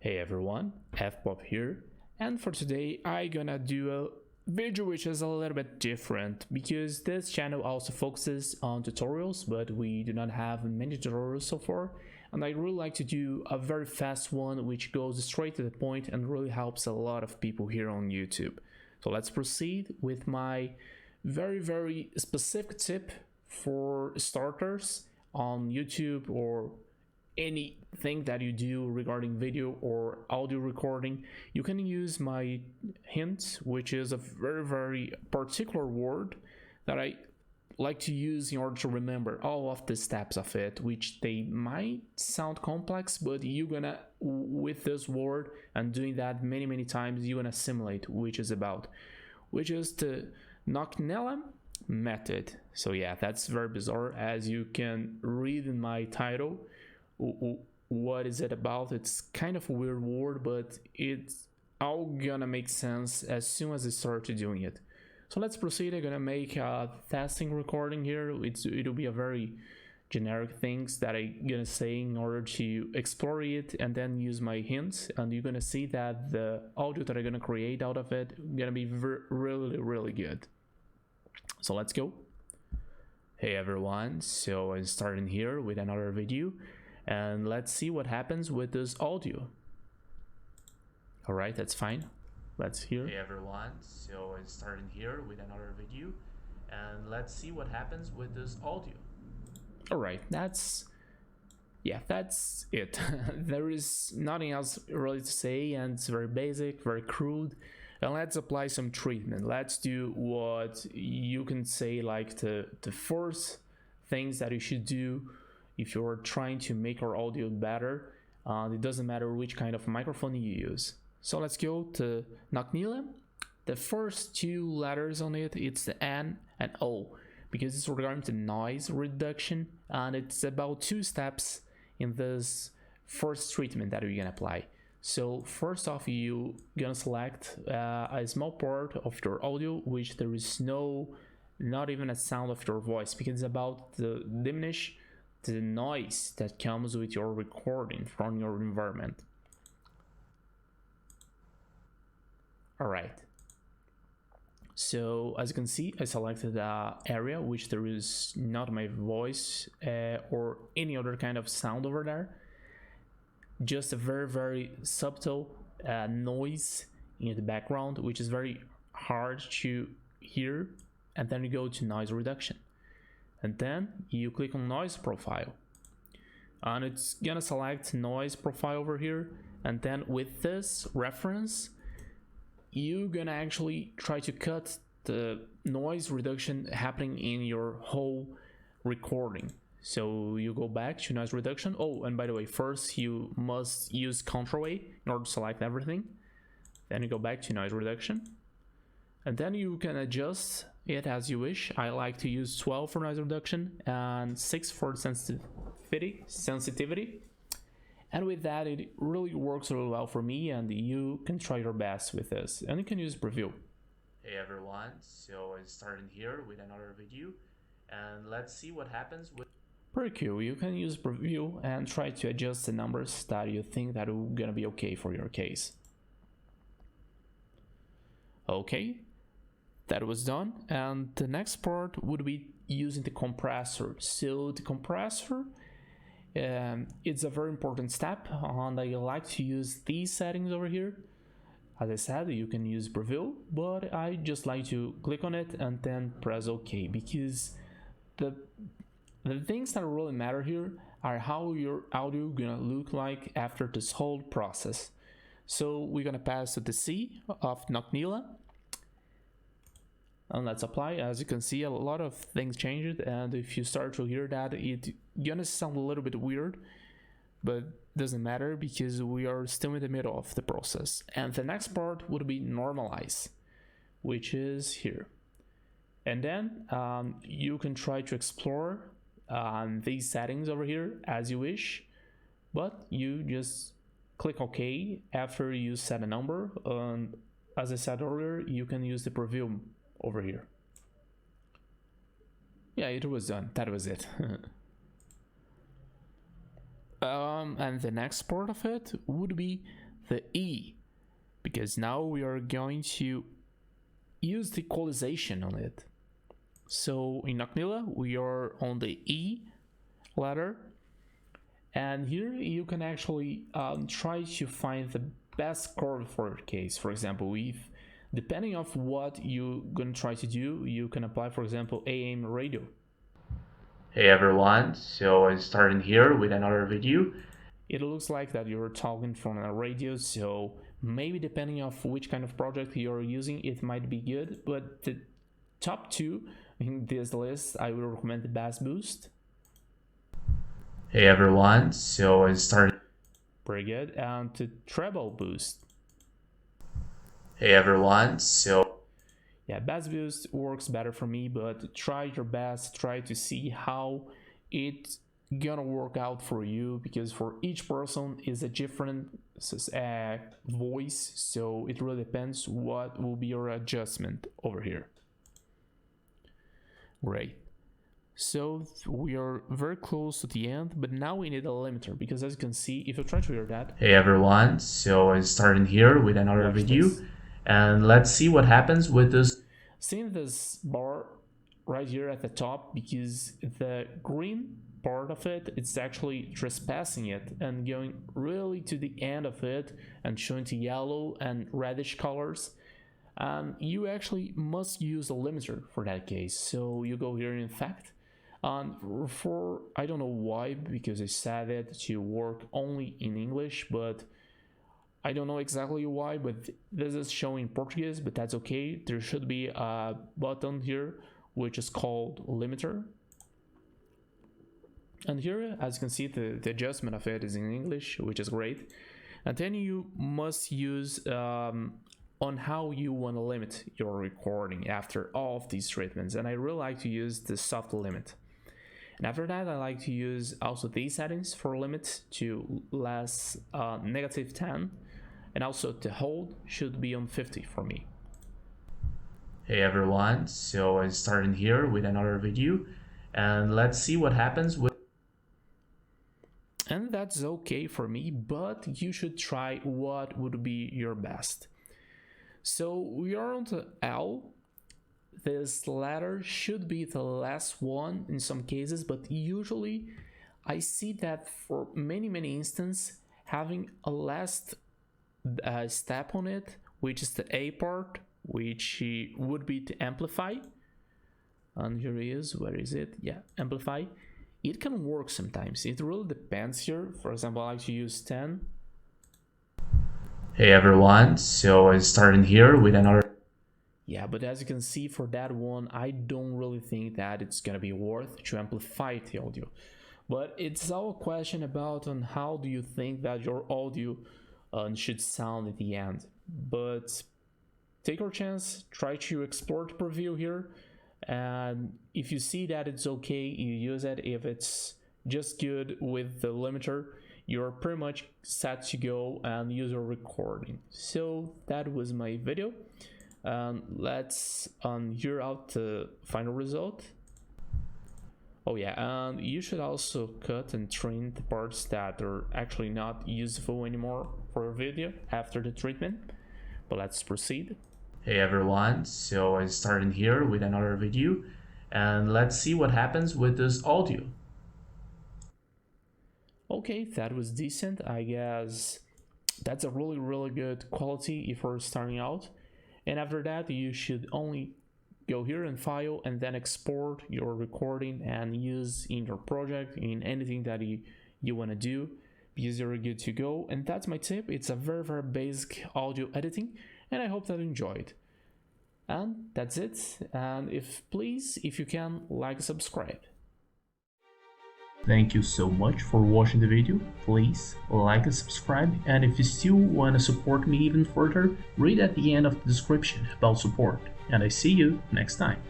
Hey everyone, FPop here, and for today I gonna do a video which is a little bit different because this channel also focuses on tutorials, but we do not have many tutorials so far, and I really like to do a very fast one which goes straight to the point and really helps a lot of people here on YouTube. So let's proceed with my very specific tip for starters on YouTube or anything that you do regarding video or audio recording. You can use my hint, which is a very particular word that I like to use in order to remember all of the steps of it, which they might sound complex, but you're gonna, with this word and doing that many times, you're gonna assimilate which is the Knocknella method. So yeah, that's very bizarre, as you can read in my title. What is it about? It's kind of a weird word, but it's all gonna make sense as soon as I start doing it. So let's proceed. I'm gonna make a testing recording here. It'll be a very generic things that I'm gonna say in order to explore it and then use my hints, and you're gonna see that the audio that I'm gonna create out of it gonna be really good. So let's go. Hey everyone, so I'm starting here with another video, and let's see what happens with this audio. All right, that's fine. Let's hear. Hey everyone, so I'm starting here with another video, and let's see what happens with this audio. All right, that's it. There is nothing else really to say, and it's very basic, very crude. And let's apply some treatment. Let's do what you can say like the first things that you should do if you're trying to make our audio better. It doesn't matter which kind of microphone you use. So let's go to Knocknella. The first two letters on it, it's the N and O, because it's regarding to noise reduction, and it's about 2 steps in this first treatment that we're gonna apply. So first off, you gonna select a small part of your audio which there is not even a sound of your voice, because it's about to diminish the noise that comes with your recording from your environment. All right. So as you can see, I selected the area which there is not my voice or any other kind of sound over there. Just a very subtle noise in the background, which is very hard to hear. And then you go to noise reduction, and then you click on noise profile, and it's gonna select noise profile over here. And then with this reference, you're gonna actually try to cut the noise reduction happening in your whole recording. So you go back to noise reduction. Oh, and by the way, first you must use Ctrl-A in order to select everything. Then you go back to noise reduction, and then you can adjust it as you wish. I like to use 12 for noise reduction and 6 for sensitivity. And with that, it really works really well for me, and you can try your best with this. And you can use preview. Hey everyone, so I'm starting here with another video, and let's see what happens with. Pretty cool. You can use preview and try to adjust the numbers that you think that are gonna be okay for your case. Okay, that was done, and the next part would be using the compressor. So the compressor, it's a very important step, and I like to use these settings over here. As I said, you can use preview, but I just like to click on it and then press OK, because the things that really matter here are how your audio gonna look like after this whole process. So we're gonna pass to the C of Knocknella, and let's apply. As you can see, a lot of things changed, and if you start to hear that, it's gonna sound a little bit weird, but doesn't matter because we are still in the middle of the process. And the next part would be normalize, which is here. And then you can try to explore these settings over here as you wish, but you just click OK after you set a number. As I said earlier, you can use the preview over here. Yeah, it was done. That was it. And the next part of it would be the E, because now we are going to use the equalization on it. So in Nocnila, we are on the E letter, and here you can actually try to find the best chord for your case. For example, if depending on what you're gonna try to do, you can apply, for example, AM radio. Hey everyone, so I'm starting here with another video. It looks like that you're talking from a radio, so maybe depending on which kind of project you're using, it might be good. But the top two in this list, I will recommend the bass boost. Hey everyone, so I'm starting. Pretty good. And the treble boost. Hey everyone, so yeah, bass boost works better for me, but try your best, try to see how it's gonna work out for you, because for each person is a different voice, so it really depends what will be your adjustment over here. Great. So we are very close to the end, but now we need a limiter, because as you can see, if you try to hear that. Hey everyone, so I'm starting here with another video, and let's see what happens with this. Seeing this bar right here at the top, because the green part of it, it's actually trespassing it and going really to the end of it and showing the yellow and reddish colors. You actually must use a limiter for that case. So you go here in effect, and for I don't know why, because I said it to work only in English, but I don't know exactly why, but this is showing Portuguese, but that's okay. There should be a button here which is called limiter, and here, as you can see, the adjustment of it is in English, which is great. And then you must use on how you want to limit your recording after all of these treatments. And I really like to use the soft limit. And after that, I like to use also these settings for limit to less -10, and also the hold should be on 50 for me. Hey everyone, so I'm starting here with another video, and let's see what happens with. And that's okay for me, but you should try what would be your best. So we are on the L. This letter should be the last one in some cases, but usually I see that for many instances, having a last step on it, which is the A part, which would be to amplify. And here it is, where is it? Yeah, amplify. It can work sometimes, it really depends here. For example, I like to use 10. Hey everyone, so I'm starting here with another. Yeah, but as you can see, for that one, I don't really think that it's gonna be worth to amplify the audio. But it's all a question about on how do you think that your audio should sound at the end. But take your chance, try to export preview here, and if you see that it's okay, you use it. If it's just good with the limiter, you're pretty much set to go and use your recording. So that was my video. Let's hear out the final result. Oh yeah, and you should also cut and trim the parts that are actually not useful anymore for your video after the treatment. But let's proceed. Hey everyone, so I'm starting here with another video, and let's see what happens with this audio. Okay, that was decent. I guess that's a really good quality if you're starting out. And after that, you should only go here and file and then export your recording and use in your project, in anything that you want to do, because you're good to go. And that's my tip. It's a very basic audio editing, and I hope that you enjoyed. And that's it. And if you can, like, subscribe. Thank you so much for watching the video. Please like and subscribe, and if you still want to support me even further, read at the end of the description about support, and I see you next time.